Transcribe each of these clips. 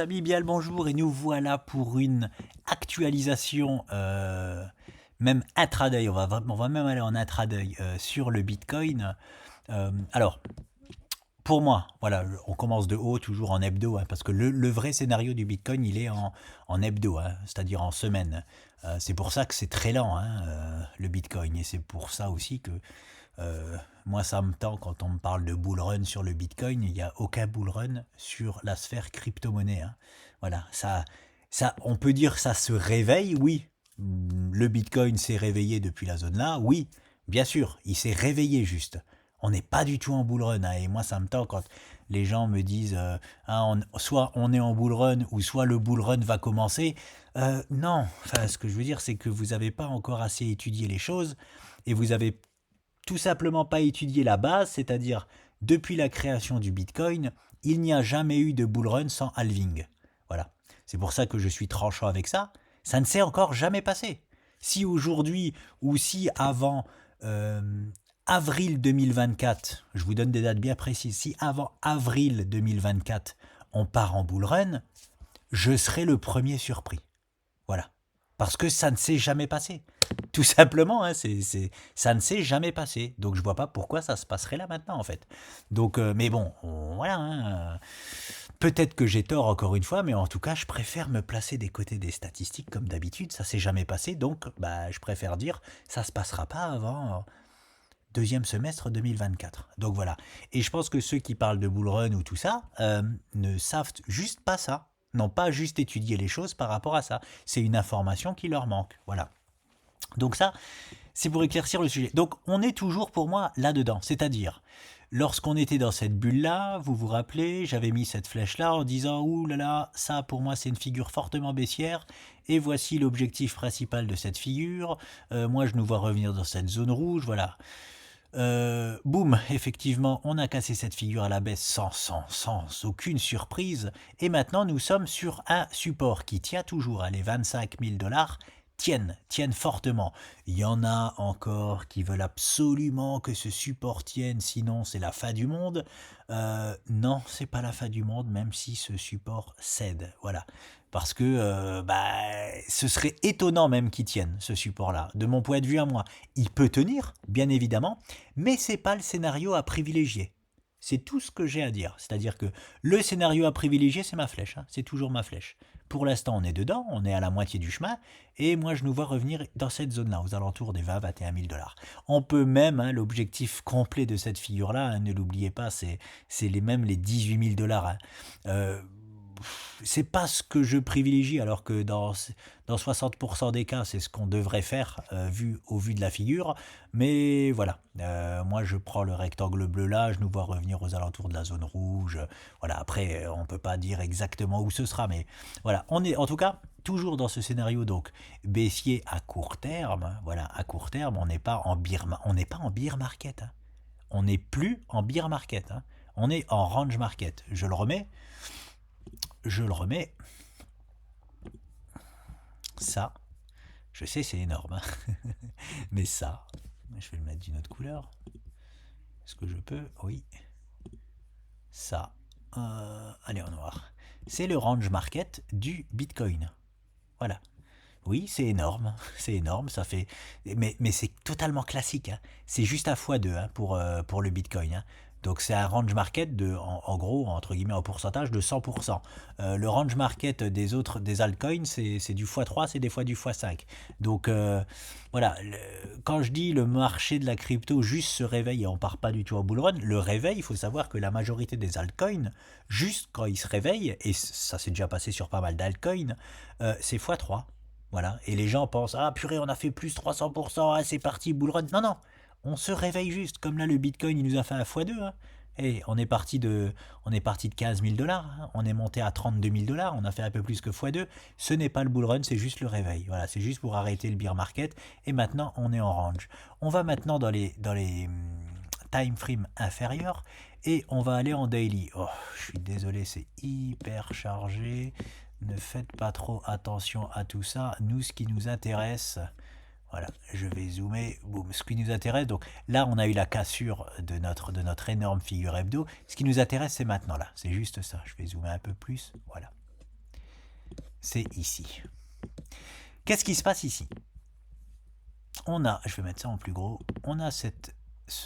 amis, bien le bonjour et nous voilà pour une actualisation même intraday, on va même aller en intraday sur le Bitcoin. Alors, pour moi, voilà, on commence de haut, toujours en hebdo, hein, parce que le vrai scénario du Bitcoin, il est en hebdo, hein, c'est-à-dire en semaine. C'est pour ça que c'est très lent, hein, le Bitcoin, et c'est pour ça aussi que moi, ça me tend quand on me parle de bull run sur le Bitcoin. Il n'y a aucun bull run sur la sphère crypto-monnaie, hein. Voilà, on peut dire ça se réveille, oui. Le Bitcoin s'est réveillé depuis la zone là, oui. Bien sûr, il s'est réveillé juste. On n'est pas du tout en bull run, hein, et moi, ça me tend quand les gens me disent ah, soit on est en bull run ou soit le bull run va commencer. Non, enfin, ce que je veux dire, c'est que vous n'avez pas encore assez étudié les choses et vous avez tout simplement pas étudié la base, c'est-à-dire depuis la création du Bitcoin, il n'y a jamais eu de bull run sans halving. Voilà. C'est pour ça que je suis tranchant avec ça. Ça ne s'est encore jamais passé. Si aujourd'hui ou si avant euh, avril 2024, je vous donne des dates bien précises, si avant avril 2024 on part en bull run, je serai le premier surpris. Voilà. Parce que ça ne s'est jamais passé. Tout simplement, hein, ça ne s'est jamais passé. Donc je vois pas pourquoi ça se passerait là maintenant en fait. Donc, mais bon, voilà, hein. Peut-être que j'ai tort encore une fois, mais en tout cas, je préfère me placer des côtés des statistiques comme d'habitude. Ça s'est jamais passé, donc bah, je préfère dire ça se passera pas avant deuxième semestre 2024. Donc voilà. Et je pense que ceux qui parlent de bull run ou tout ça ne savent juste pas ça. N'ont pas juste étudié les choses par rapport à ça. C'est une information qui leur manque. Voilà. Donc ça, c'est pour éclaircir le sujet. Donc on est toujours pour moi là-dedans. C'est-à-dire, lorsqu'on était dans cette bulle-là, vous vous rappelez, j'avais mis cette flèche-là en disant ouh là là, ça pour moi c'est une figure fortement baissière. Et voici l'objectif principal de cette figure. Moi je nous vois revenir dans cette zone rouge, voilà. Boum, effectivement, on a cassé cette figure à la baisse sans aucune surprise. Et maintenant, nous sommes sur un support qui tient toujours. Les 25 000 dollars tiennent fortement. Il y en a encore qui veulent absolument que ce support tienne, sinon c'est la fin du monde. Non, c'est pas la fin du monde, même si ce support cède. Voilà. Parce que ce serait étonnant même qu'il tienne ce support-là. De mon point de vue à moi, il peut tenir, bien évidemment, mais c'est pas le scénario à privilégier. C'est tout ce que j'ai à dire. C'est-à-dire que le scénario à privilégier, c'est ma flèche, hein. C'est toujours ma flèche. Pour l'instant, on est dedans, on est à la moitié du chemin, et moi, je nous vois revenir dans cette zone-là, aux alentours des 20-21 000 dollars. On peut même, hein, l'objectif complet de cette figure-là, hein, ne l'oubliez pas, c'est même les 18 000 dollars. Hein. C'est pas ce que je privilégie, alors que dans 60% des cas, c'est ce qu'on devrait faire au vu de la figure. Mais voilà, moi je prends le rectangle bleu là, je nous vois revenir aux alentours de la zone rouge. Voilà, après on peut pas dire exactement où ce sera, mais voilà, on est en tout cas toujours dans ce scénario donc baissier à court terme. Voilà, à court terme, on n'est pas en bear market. Hein. On n'est plus en bear market. Hein. On est en range market. Je le remets, ça, je sais c'est énorme, hein. Mais ça, je vais le mettre d'une autre couleur, est-ce que je peux? Oui, ça, allez en noir, c'est le range market du Bitcoin, voilà. Oui, c'est énorme, c'est énorme, ça fait... Mais c'est totalement classique, hein. C'est juste à x2 hein, pour le Bitcoin. Hein. Donc c'est un range market de, en gros, entre guillemets, en pourcentage de 100%. Le range market des altcoins, c'est du x3, c'est des fois du x5. Donc voilà, quand je dis le marché de la crypto juste se réveille et on part pas du tout en bull run, le réveil, il faut savoir que la majorité des altcoins, juste quand ils se réveillent, et ça s'est déjà passé sur pas mal d'altcoins, c'est x3. Voilà. Et les gens pensent, ah purée, on a fait plus 300%, ah, c'est parti, bull run. Non, non, on se réveille juste. Comme là, le Bitcoin, il nous a fait un x2. Hein. Et on est parti de 15 000 dollars. Hein. On est monté à 32 000 dollars. On a fait un peu plus que x2. Ce n'est pas le bull run, c'est juste le réveil. Voilà, c'est juste pour arrêter le bear market. Et maintenant, on est en range. On va maintenant dans les time frames inférieurs. Et on va aller en daily. Oh, je suis désolé, c'est hyper chargé. Ne faites pas trop attention à tout ça. Nous, ce qui nous intéresse, voilà, je vais zoomer. Boum, ce qui nous intéresse, donc là, on a eu la cassure de notre énorme figure hebdo. Ce qui nous intéresse, c'est maintenant là. C'est juste ça. Je vais zoomer un peu plus. Voilà. c'est ici. Qu'est-ce qui se passe ici? On a, je vais mettre ça en plus gros, on a ce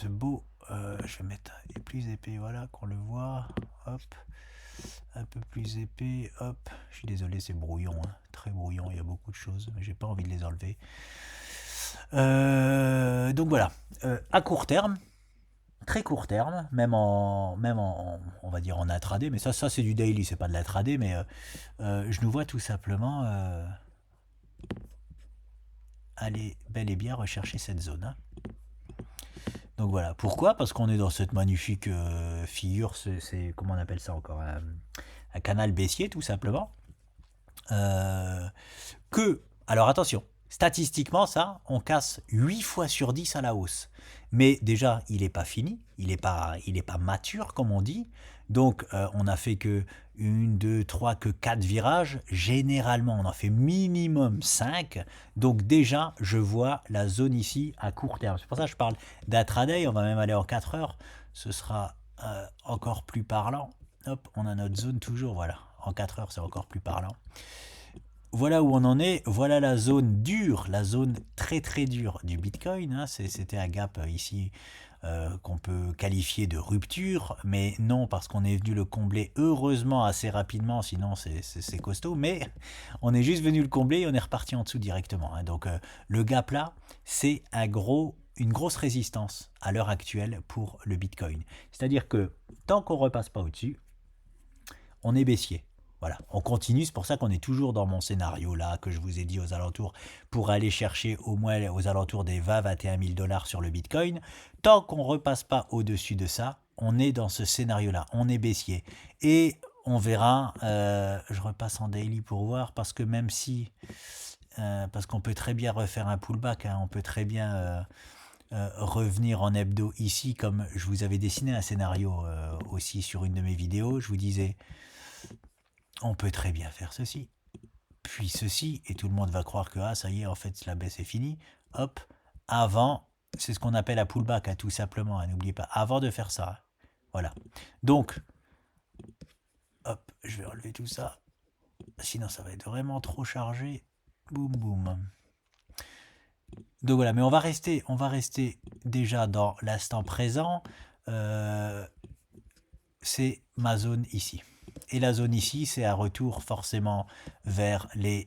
beau, je vais mettre plus épais, voilà, qu'on le voit, hop, un peu plus épais, hop, je suis désolé, c'est brouillon, hein, très brouillon, il y a beaucoup de choses, mais j'ai pas envie de les enlever. Donc voilà, à court terme, très court terme, même en on va dire en intraday, mais ça c'est du daily, c'est pas de l'intraday, mais je nous vois tout simplement aller bel et bien rechercher cette zone. Hein. Donc voilà, pourquoi? Parce qu'on est dans cette magnifique figure, c'est comment on appelle ça encore, un canal baissier tout simplement. Alors attention, statistiquement ça, on casse 8 fois sur 10 à la hausse. Mais déjà, il n'est pas fini, il n'est pas mature comme on dit. Donc on a fait que 1, 2, 3, que 4 virages. Généralement, on en fait minimum 5. Donc déjà, je vois la zone ici à court terme. C'est pour ça que je parle d'intraday, on va même aller en 4 heures. Ce sera encore plus parlant. Hop, on a notre zone toujours, voilà. En 4 heures, c'est encore plus parlant. Voilà où on en est, voilà la zone dure, la zone très très dure du Bitcoin. Hein. C'était un gap ici qu'on peut qualifier de rupture, mais non parce qu'on est venu le combler heureusement assez rapidement, sinon c'est costaud, mais on est juste venu le combler et on est reparti en dessous directement. Hein. Donc le gap là, c'est une grosse résistance à l'heure actuelle pour le Bitcoin. C'est-à-dire que tant qu'on ne repasse pas au-dessus, on est baissier. Voilà, on continue, c'est pour ça qu'on est toujours dans mon scénario là, que je vous ai dit aux alentours, pour aller chercher au moins aux alentours des 20-21 000 dollars sur le Bitcoin. Tant qu'on ne repasse pas au-dessus de ça, on est dans ce scénario là, on est baissier. Et on verra, je repasse en daily pour voir, parce que même si, parce qu'on peut très bien refaire un pullback, hein, on peut très bien revenir en hebdo ici, comme je vous avais dessiné un scénario aussi sur une de mes vidéos, je vous disais, on peut très bien faire ceci, puis ceci, et tout le monde va croire que ah ça y est, en fait la baisse est finie. Hop, avant, c'est ce qu'on appelle un pullback, hein, tout simplement, hein, n'oubliez pas, avant de faire ça. Hein. Voilà. Donc, hop, je vais enlever tout ça, sinon ça va être vraiment trop chargé. Boum boum. Donc voilà, mais on va rester déjà dans l'instant présent. C'est ma zone ici. Et la zone ici, c'est un retour forcément vers ce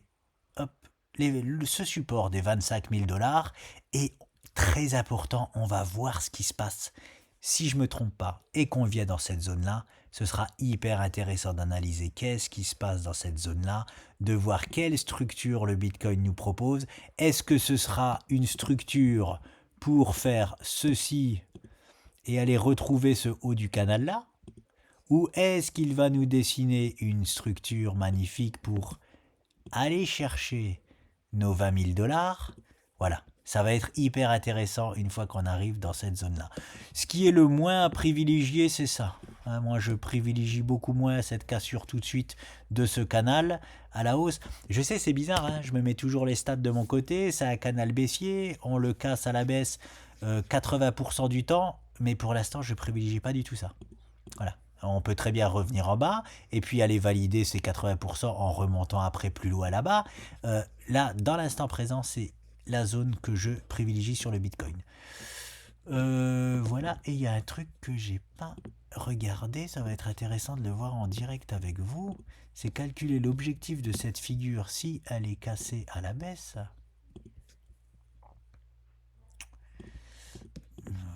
support des 25 000 dollars. Et très important, on va voir ce qui se passe. Si je ne me trompe pas et qu'on vient dans cette zone-là, ce sera hyper intéressant d'analyser qu'est-ce qui se passe dans cette zone-là, de voir quelle structure le Bitcoin nous propose. Est-ce que ce sera une structure pour faire ceci et aller retrouver ce haut du canal-là? Ou est-ce qu'il va nous dessiner une structure magnifique pour aller chercher nos 20 000 dollars? Voilà, ça va être hyper intéressant une fois qu'on arrive dans cette zone-là. Ce qui est le moins à privilégier, c'est ça. Hein, moi, je privilégie beaucoup moins cette cassure tout de suite de ce canal à la hausse. Je sais, c'est bizarre, hein, je me mets toujours les stats de mon côté. C'est un canal baissier, on le casse à la baisse 80% du temps, mais pour l'instant, je ne privilégie pas du tout ça. Voilà. On peut très bien revenir en bas et puis aller valider ces 80% en remontant après plus loin là-bas. Là, dans l'instant présent, c'est la zone que je privilégie sur le Bitcoin. Voilà, et il y a un truc que j'ai pas regardé, ça va être intéressant de le voir en direct avec vous. C'est calculer l'objectif de cette figure si elle est cassée à la baisse.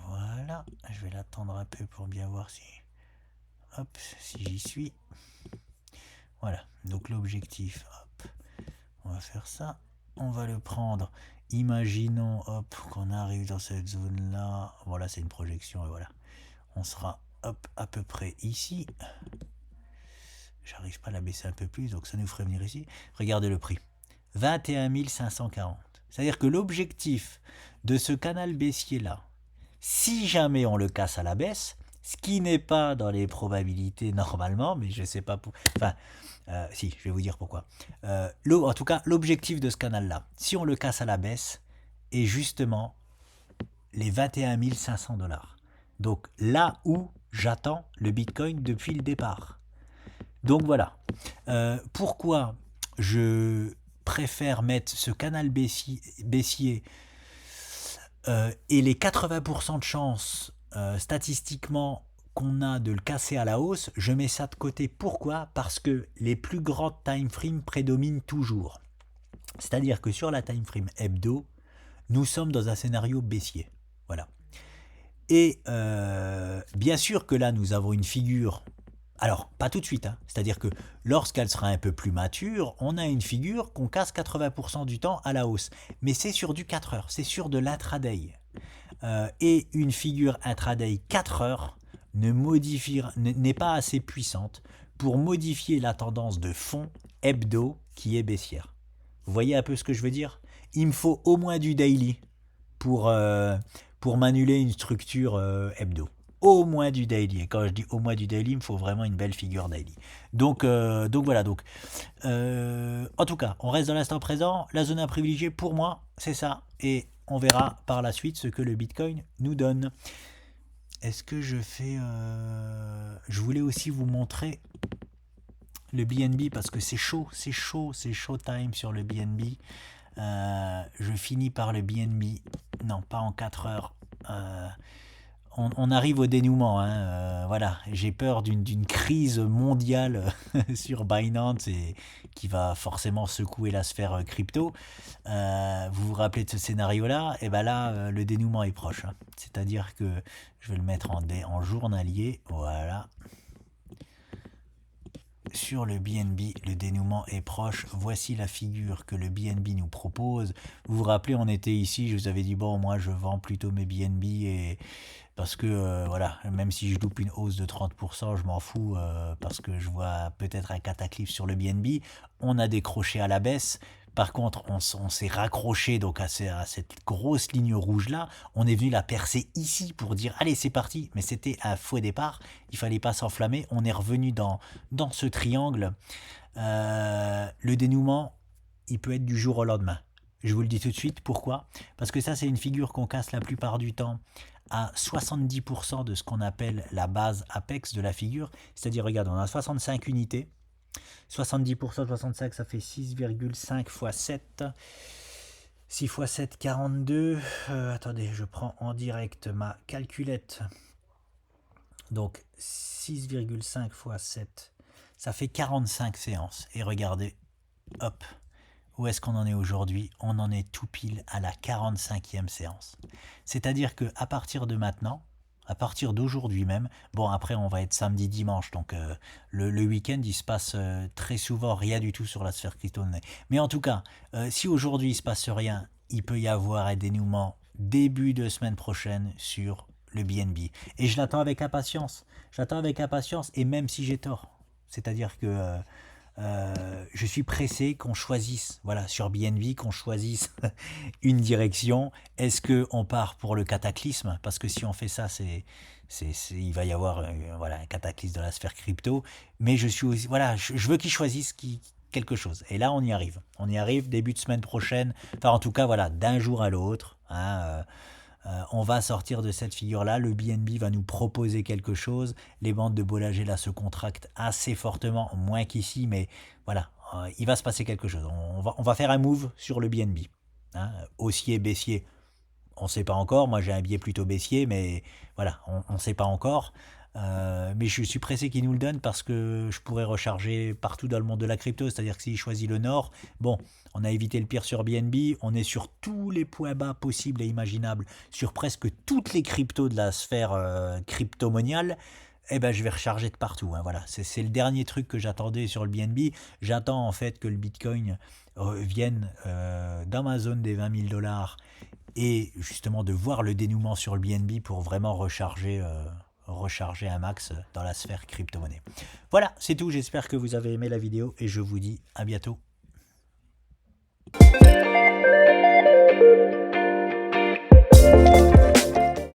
Voilà, je vais l'attendre un peu pour bien voir si... Hop, si j'y suis. Voilà, donc l'objectif, hop, on va faire ça. On va le prendre. Imaginons, hop, qu'on arrive dans cette zone-là. Voilà, c'est une projection, et voilà. On sera, hop, à peu près ici. J'arrive pas à la baisser un peu plus, donc ça nous ferait venir ici. Regardez le prix. 21 540. C'est-à-dire que l'objectif de ce canal baissier-là, si jamais on le casse à la baisse, ce qui n'est pas dans les probabilités normalement, mais je ne sais pas pour... Enfin, si, je vais vous dire pourquoi. En tout cas, l'objectif de ce canal-là, si on le casse à la baisse, est justement les 21 500 dollars. Donc là où j'attends le Bitcoin depuis le départ. Donc voilà. Pourquoi je préfère mettre ce canal baissier et les 80% de chances statistiquement qu'on a de le casser à la hausse, je mets ça de côté. Pourquoi? Parce que les plus grandes time frames prédominent toujours. C'est-à-dire que sur la time frame hebdo, nous sommes dans un scénario baissier. Voilà. Et bien sûr que là, nous avons une figure. Alors, pas tout de suite, hein. C'est-à-dire que lorsqu'elle sera un peu plus mature, on a une figure qu'on casse 80% du temps à la hausse. Mais c'est sur du 4 heures, c'est sur de l'intraday. Et une figure intraday 4 heures n'est pas assez puissante pour modifier la tendance de fond hebdo qui est baissière. Vous voyez un peu ce que je veux dire? Il me faut au moins du daily pour m'annuler une structure hebdo. Au moins du daily. Et quand je dis au moins du daily, il me faut vraiment une belle figure daily. Donc voilà. En tout cas, on reste dans l'instant présent. La zone à privilégier, pour moi, c'est ça. Et on verra par la suite ce que le Bitcoin nous donne. Est-ce que je fais... Je voulais aussi vous montrer le BNB parce que c'est chaud time sur le BNB. Je finis par le BNB. Non, pas en 4 heures. On arrive au dénouement. Hein. Voilà, j'ai peur d'une crise mondiale sur Binance et qui va forcément secouer la sphère crypto. Vous vous rappelez de ce scénario-là? Et bien là, le dénouement est proche. Hein. C'est-à-dire que je vais le mettre en journalier. Voilà. Sur le BNB, le dénouement est proche. Voici la figure que le BNB nous propose. Vous vous rappelez, on était ici, je vous avais dit, bon, moi je vends plutôt mes BNB et parce que, voilà, même si je loupe une hausse de 30%, je m'en fous parce que je vois peut-être un cataclysme sur le BNB. On a décroché à la baisse. Par contre, on s'est raccroché donc à cette grosse ligne rouge-là. On est venu la percer ici pour dire « Allez, c'est parti !» Mais c'était un faux départ. Il ne fallait pas s'enflammer. On est revenu dans ce triangle. Le dénouement, il peut être du jour au lendemain. Je vous le dis tout de suite. Pourquoi? Parce que ça, c'est une figure qu'on casse la plupart du temps à 70% de ce qu'on appelle la base apex de la figure. C'est-à-dire, regarde, on a 65 unités. 70% de 65, ça fait 6,5 x 7. 6 x 7, 42. Attendez, je prends en direct ma calculette. Donc 6,5 x 7, ça fait 45 séances. Et regardez, hop, où est-ce qu'on en est aujourd'hui? On en est tout pile à la 45e séance. C'est-à-dire qu'à partir de maintenant, à partir d'aujourd'hui même, bon après on va être samedi, dimanche, donc le week-end il se passe très souvent rien du tout sur la sphère crypto-monnaie. Mais en tout cas, si aujourd'hui il se passe rien, il peut y avoir un dénouement début de semaine prochaine sur le BNB. Et je l'attends avec impatience. J'attends avec impatience et même si j'ai tort. C'est-à-dire que je suis pressé qu'on choisisse, voilà, sur BNB, qu'on choisisse une direction. Est-ce qu'on part pour le cataclysme? Parce que si on fait ça, il va y avoir voilà, un cataclysme dans la sphère crypto. Mais je suis aussi, voilà, je veux qu'ils choisissent quelque chose. Et là, on y arrive. On y arrive début de semaine prochaine. Enfin, en tout cas, voilà, d'un jour à l'autre. Hein, on va sortir de cette figure-là, le BNB va nous proposer quelque chose, les bandes de Bollinger là se contractent assez fortement, moins qu'ici, mais voilà, il va se passer quelque chose. On va faire un move sur le BNB. Hein, haussier, baissier, on ne sait pas encore, moi j'ai un biais plutôt baissier, mais voilà, on ne sait pas encore. Mais je suis pressé qu'il nous le donne parce que je pourrais recharger partout dans le monde de la crypto, c'est-à-dire que s'il choisit le nord, bon, on a évité le pire sur BNB, on est sur tous les points bas possibles et imaginables, sur presque toutes les cryptos de la sphère crypto-moniale, eh ben, je vais recharger de partout. Hein, voilà. C'est le dernier truc que j'attendais sur le BNB. J'attends en fait que le Bitcoin vienne dans ma zone des 20 000 $ et justement de voir le dénouement sur le BNB pour vraiment recharger un max dans la sphère crypto-monnaie. Voilà, c'est tout. J'espère que vous avez aimé la vidéo et je vous dis à bientôt.